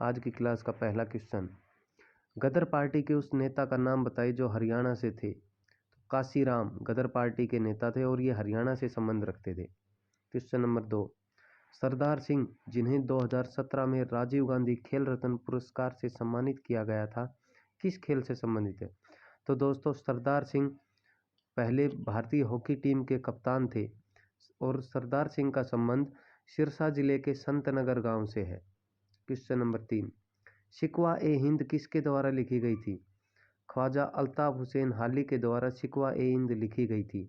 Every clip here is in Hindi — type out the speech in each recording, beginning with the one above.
आज की क्लास का पहला क्वेश्चन, गदर पार्टी के उस नेता का नाम बताइए जो हरियाणा से थे। तो काशीराम गदर पार्टी के नेता थे और ये हरियाणा से संबंध रखते थे। क्वेश्चन नंबर 2, सरदार सिंह जिन्हें 2017 में राजीव गांधी खेल रत्न पुरस्कार से सम्मानित किया गया था, किस खेल से संबंधित है? तो दोस्तों, सरदार सिंह पहले भारतीय हॉकी टीम के कप्तान थे और सरदार सिंह का संबंध सिरसा जिले के संतनगर गांव से है। क्वेश्चन नंबर 3, शिकवा ए हिंद किसके द्वारा लिखी गई थी? ख्वाजा अल्ताफ हुसैन हाली के द्वारा शिकवा ए हिंद लिखी गई थी।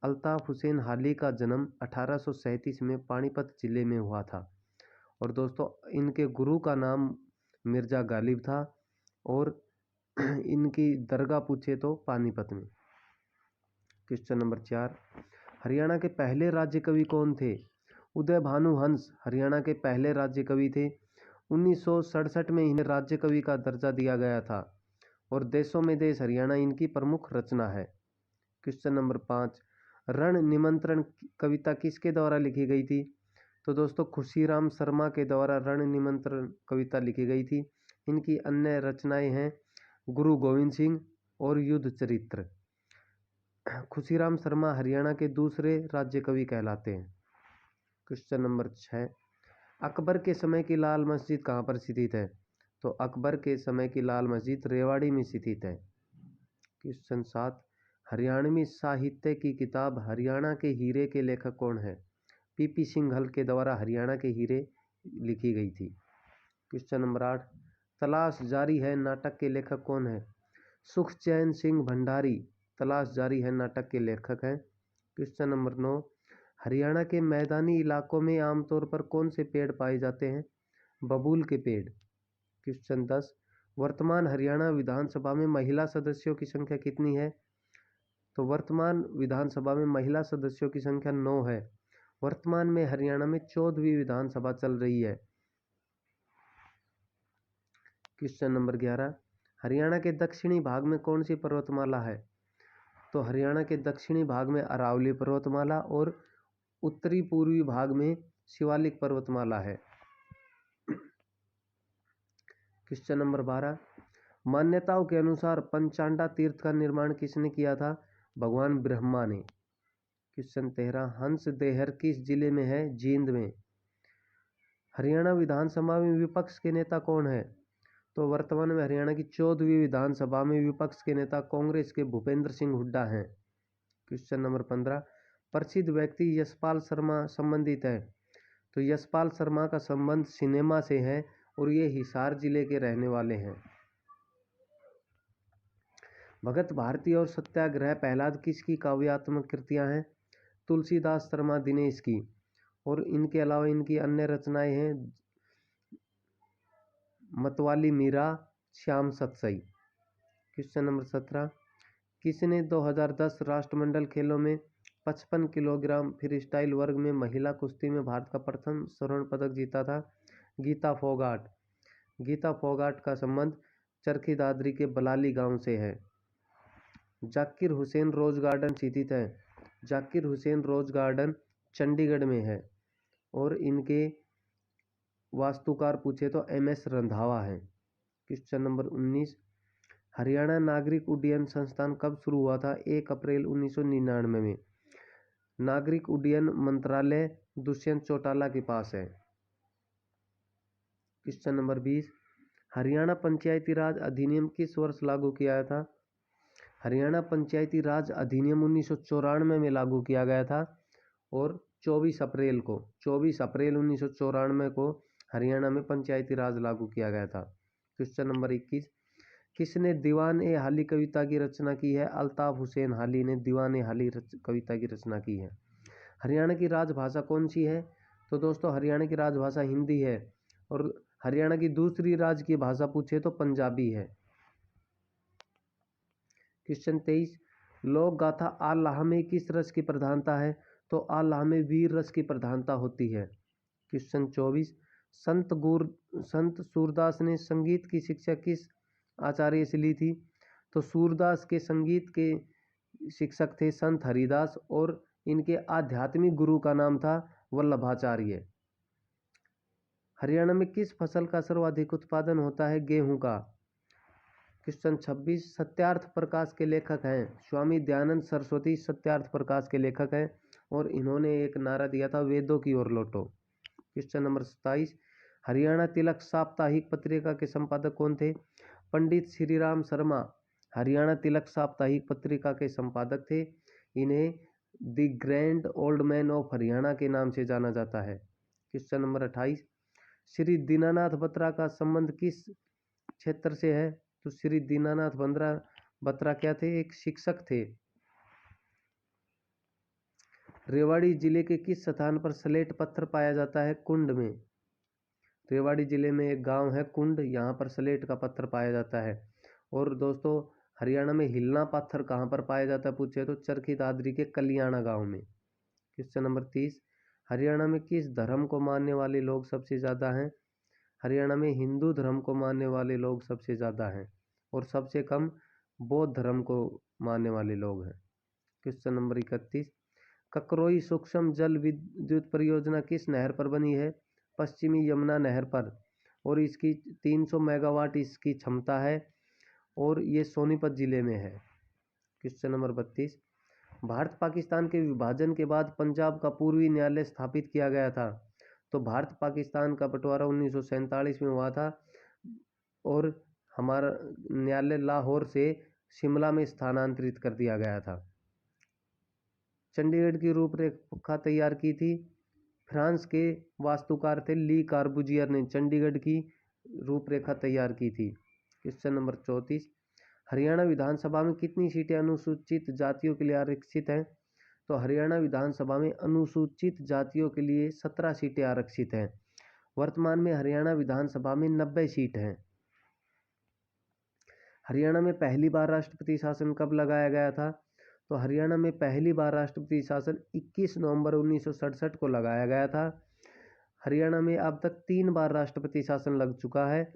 अल्ताफ हुसैन हाली का जन्म 1837 में पानीपत जिले में हुआ था और दोस्तों इनके गुरु का नाम मिर्ज़ा गालिब था और इनकी दरगाह पूछे तो पानीपत में। क्वेश्चन नंबर 4, हरियाणा के पहले राज्य कवि कौन थे? उदय भानु हंस हरियाणा के पहले राज्य कवि थे। 1967 में इन्हें राज्य कवि का दर्जा दिया गया था और देशों में देश हरियाणा इनकी प्रमुख रचना है। क्वेश्चन नंबर 5, रण निमंत्रण कविता किसके द्वारा लिखी गई थी? तो दोस्तों खुशीराम शर्मा के द्वारा रण निमंत्रण कविता लिखी गई थी। इनकी अन्य रचनाएं हैं गुरु गोविंद सिंह और युद्ध चरित्र। खुशीराम शर्मा हरियाणा के दूसरे राज्य कवि कहलाते हैं। क्वेश्चन नंबर 6, अकबर के समय की लाल मस्जिद कहाँ पर स्थित है? तो अकबर के समय की लाल मस्जिद रेवाड़ी में स्थित है। क्वेश्चन 7, हरियाणवी साहित्य की किताब हरियाणा के हीरे के लेखक कौन है? पीपी सिंघल के द्वारा हरियाणा के हीरे लिखी गई थी। क्वेश्चन नंबर 8, तलाश जारी है नाटक के लेखक कौन है? सुखचैन सिंह भंडारी तलाश जारी है नाटक के लेखक हैं। क्वेश्चन नंबर 9, हरियाणा के मैदानी इलाकों में आमतौर पर कौन से पेड़ पाए जाते हैं? बबूल के पेड़। क्वेश्चन 10, वर्तमान हरियाणा विधानसभा में महिला सदस्यों की संख्या कितनी है? तो वर्तमान विधानसभा में महिला सदस्यों की संख्या 9 है। वर्तमान में हरियाणा में 14वीं विधानसभा चल रही है। क्वेश्चन नंबर 11, हरियाणा के दक्षिणी भाग में कौन सी पर्वतमाला है? तो हरियाणा के दक्षिणी भाग में अरावली पर्वतमाला और उत्तरी पूर्वी भाग में शिवालिक पर्वतमाला है। क्वेश्चन नंबर 12, मान्यताओं के अनुसार पंचांडा तीर्थ का निर्माण किसने किया था? भगवान ब्रह्मा ने। क्वेश्चन 13, हंस देहर किस जिले में है? जींद में। हरियाणा विधानसभा में विपक्ष के नेता कौन है? तो वर्तमान में हरियाणा की 14वीं विधानसभा में विपक्ष के नेता कांग्रेस के भूपेंद्र सिंह हुड्डा हैं। क्वेश्चन नंबर 15, प्रसिद्ध व्यक्ति यशपाल शर्मा संबंधित है? तो यशपाल शर्मा का संबंध सिनेमा से है और ये हिसार जिले के रहने वाले हैं। भगत भारती और सत्याग्रह प्रहलाद किसकी काव्यात्मक कृतियां हैं? तुलसीदास शर्मा दिनेश की। और इनके अलावा इनकी अन्य रचनाएं हैं मतवाली मीरा, श्याम सतसई। क्वेश्चन नंबर 17, किसने 2010 राष्ट्रमंडल खेलों में 55 किलोग्राम फ्री स्टाइल वर्ग में महिला कुश्ती में भारत का प्रथम स्वर्ण पदक जीता था? गीता फोगाट। गीता फोगाट का संबंध चरखी दादरी के बलाली गांव से है। जाकिर हुसैन रोज गार्डन स्थित है। जाकिर हुसैन रोज गार्डन चंडीगढ़ में है और इनके वास्तुकार पूछे तो एम.एस. रंधावा है। क्वेश्चन नंबर 19, हरियाणा नागरिक उड्डयन संस्थान कब शुरू हुआ था? 1 अप्रैल 1999 में। नागरिक उड्डयन मंत्रालय दुष्यंत चौटाला के पास है। क्वेश्चन नंबर 20, हरियाणा पंचायती राज अधिनियम किस वर्ष लागू किया गया था? हरियाणा पंचायती राज अधिनियम 1994 में लागू किया गया था और 24 अप्रैल 1994 को हरियाणा में पंचायती राज लागू किया गया था। क्वेश्चन नंबर 21, किसने दीवान ए हाली कविता की रचना की है? अल्ताफ हुसैन हाली ने दीवान ए हाली कविता की रचना की है। हरियाणा की राजभाषा कौन सी है? तो दोस्तों हरियाणा की राजभाषा हिंदी है और हरियाणा की दूसरी राजकीय भाषा पूछे तो पंजाबी है। क्वेश्चन 23, लोक गाथा आ लाह में किस रस की प्रधानता है? तो आ लाह में वीर रस की प्रधानता होती है। क्वेश्चन 24, संत सूरदास ने संगीत की शिक्षा किस आचार्य से ली थी? तो सूरदास के संगीत के शिक्षक थे संत हरिदास और इनके आध्यात्मिक गुरु का नाम था वल्लभाचार्य। हरियाणा में किस फसल का सर्वाधिक उत्पादन होता है? गेहूं का। क्वेश्चन 26, सत्यार्थ प्रकाश के लेखक हैं? स्वामी दयानंद सरस्वती सत्यार्थ प्रकाश के लेखक हैं और इन्होंने एक नारा दिया था, वेदों की ओर लौटो। क्वेश्चन नंबर 27, हरियाणा तिलक साप्ताहिक पत्रिका के संपादक कौन थे? पंडित श्रीराम शर्मा हरियाणा तिलक साप्ताहिक पत्रिका के संपादक थे। इन्हें the grand old man of Haryana के नाम से जाना जाता है। क्वेश्चन नंबर 28, श्री दीनानाथ बत्रा का संबंध किस क्षेत्र से है? तो श्री दीनानाथ बत्रा क्या थे? एक शिक्षक थे। रेवाड़ी जिले के किस स्थान पर स्लेट पत्थर पाया जाता है? कुंड में। रेवाड़ी जिले में एक गांव है कुंड, यहाँ पर स्लेट का पत्थर पाया जाता है। और दोस्तों हरियाणा में हिलना पत्थर कहाँ पर पाया जाता है पूछे तो चरखी दादरी के कलियाणा गांव में। क्वेश्चन नंबर 30, हरियाणा में किस धर्म को मानने वाले लोग सबसे ज़्यादा हैं? हरियाणा में हिंदू धर्म को मानने वाले लोग सबसे ज़्यादा हैं और सबसे कम बौद्ध धर्म को मानने वाले लोग हैं। क्वेश्चन नंबर 31, ककरोई सूक्ष्म जल विद्युत परियोजना किस नहर पर बनी है? पश्चिमी यमुना नहर पर, और इसकी 300 मेगावाट इसकी क्षमता है और ये सोनीपत जिले में है। क्वेश्चन नंबर 32, भारत पाकिस्तान के विभाजन के बाद पंजाब का पूर्वी न्यायालय स्थापित किया गया था। तो भारत पाकिस्तान का बंटवारा 1947 में हुआ था और हमारा न्यायालय लाहौर से शिमला में स्थानांतरित कर दिया गया था। चंडीगढ़ की रूपरेखा तैयार की थी फ्रांस के वास्तुकार थे ली कार्बुजियर ने चंडीगढ़ की रूपरेखा तैयार की थी। क्वेश्चन नंबर 34, हरियाणा विधानसभा में कितनी सीटें अनुसूचित जातियों के लिए आरक्षित हैं? तो हरियाणा विधानसभा में अनुसूचित जातियों के लिए 17 सीटें आरक्षित हैं। वर्तमान में हरियाणा विधानसभा में 90 सीट हैं। हरियाणा में पहली बार राष्ट्रपति शासन कब लगाया गया था? तो हरियाणा में पहली बार राष्ट्रपति शासन 21 नवंबर 1967 को लगाया गया था। हरियाणा में अब तक 3 बार राष्ट्रपति शासन लग चुका है,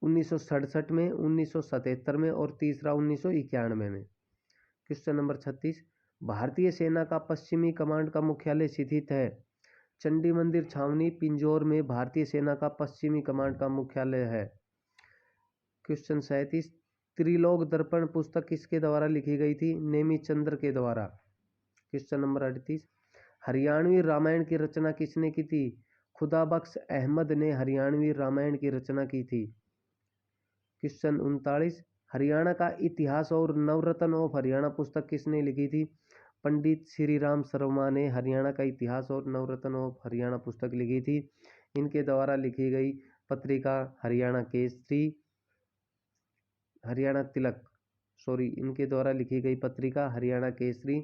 1967 में, 1977 में और तीसरा 1991 में। क्वेश्चन नंबर 36, भारतीय सेना का पश्चिमी कमांड का मुख्यालय स्थित है? चंडी मंदिर छावनी पिंजौर में भारतीय सेना का पश्चिमी कमांड का मुख्यालय है। क्वेश्चन 37, त्रिलोक दर्पण पुस्तक किसके द्वारा लिखी गई थी? नेमी चंद्र के द्वारा। क्वेश्चन नंबर 38, हरियाणवी रामायण की रचना किसने की थी? खुदाबख्श अहमद ने हरियाणवी रामायण की रचना की थी। क्वेश्चन 39, हरियाणा का इतिहास और नवरत्न ऑफ हरियाणा पुस्तक किसने लिखी थी? पंडित श्रीराम शर्मा ने हरियाणा का इतिहास और नवरत्न ऑफ हरियाणा पुस्तक लिखी थी। इनके द्वारा लिखी गई पत्रिका हरियाणा केसरी, हरियाणा तिलक, इनके द्वारा लिखी गई पत्रिका हरियाणा केसरी।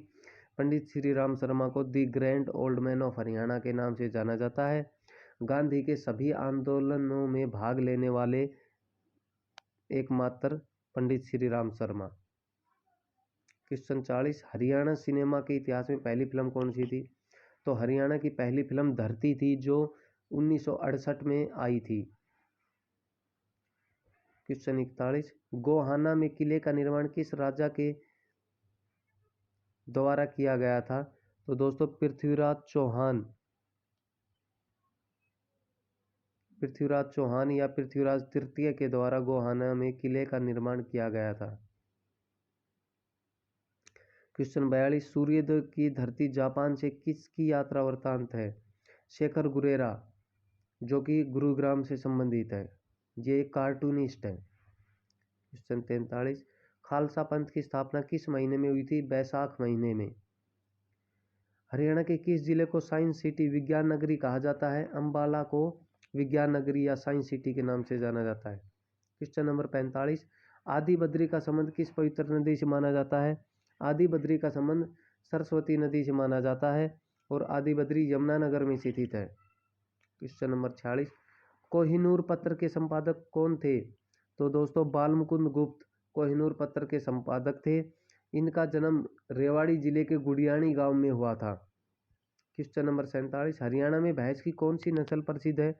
पंडित श्रीराम शर्मा को the grand old man of Haryana के नाम से जाना जाता है। गांधी के सभी आंदोलनों में भाग लेने वाले एकमात्र पंडित श्रीराम शर्मा। क्वेश्चन 40, हरियाणा सिनेमा के इतिहास में पहली फिल्म कौन सी थी? तो हरियाणा की पहली फिल्म धरती थी जो 1968 में आई थी। क्वेश्चन 41, गोहाना में किले का निर्माण किस राजा के द्वारा किया गया था? तो दोस्तों पृथ्वीराज चौहान या पृथ्वीराज तृतीय के द्वारा गोहाना में किले का निर्माण किया गया था। क्वेश्चन 42, सूर्योदय की धरती जापान से किसकी यात्रा वृत्तांत है? शेखर गुरेरा, जो कि गुरुग्राम से संबंधित है, ये एक कार्टूनिस्ट है। क्वेश्चन 43, खालसा पंथ की स्थापना किस महीने में हुई थी? बैसाख महीने में। हरियाणा के किस जिले को साइंस सिटी विज्ञान नगरी कहा जाता है? अंबाला को विज्ञान नगरी या साइंस सिटी के नाम से जाना जाता है। क्वेश्चन नंबर 45, आदि बद्री का संबंध किस पवित्र नदी से माना जाता है? आदि बद्री का संबंध सरस्वती नदी से माना जाता है और आदि बद्री यमुनानगर में स्थित है। क्वेश्चन नंबर 46, कोहिनूर पत्र के संपादक कौन थे? तो दोस्तों बालमुकुंद गुप्त कोहिनूर पत्र के संपादक थे। इनका जन्म रेवाड़ी जिले के गुडियानी गांव में हुआ था। क्वेश्चन नंबर 47, हरियाणा में भैंस की कौन सी नस्ल प्रसिद्ध है?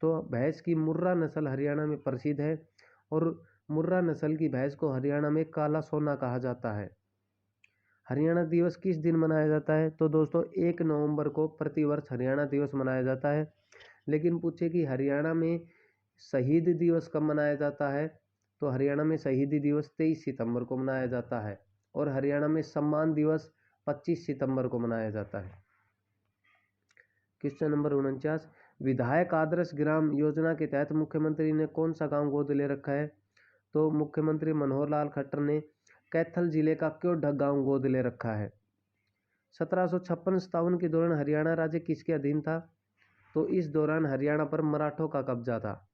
तो भैंस की मुर्रा नस्ल हरियाणा में प्रसिद्ध है और मुर्रा नस्ल की भैंस को हरियाणा में काला सोना कहा जाता है। हरियाणा दिवस किस दिन मनाया जाता है? तो दोस्तों 1 नवंबर को प्रतिवर्ष हरियाणा दिवस मनाया जाता है। लेकिन पूछे कि हरियाणा में शहीद दिवस कब मनाया जाता है, तो हरियाणा में शहीदी दिवस 23 सितंबर को मनाया जाता है और हरियाणा में सम्मान दिवस 25 सितंबर को मनाया जाता है। क्वेश्चन नंबर 49, विधायक आदर्श ग्राम योजना के तहत मुख्यमंत्री ने कौन सा गांव गोद ले रखा है, तो मुख्यमंत्री मनोहर लाल खट्टर ने कैथल जिले का क्योंढ गांव गोद ले रखा है। 1756-57 के दौरान हरियाणा राज्य किसके अधीन था, तो इस दौरान हरियाणा पर मराठों का कब्जा था।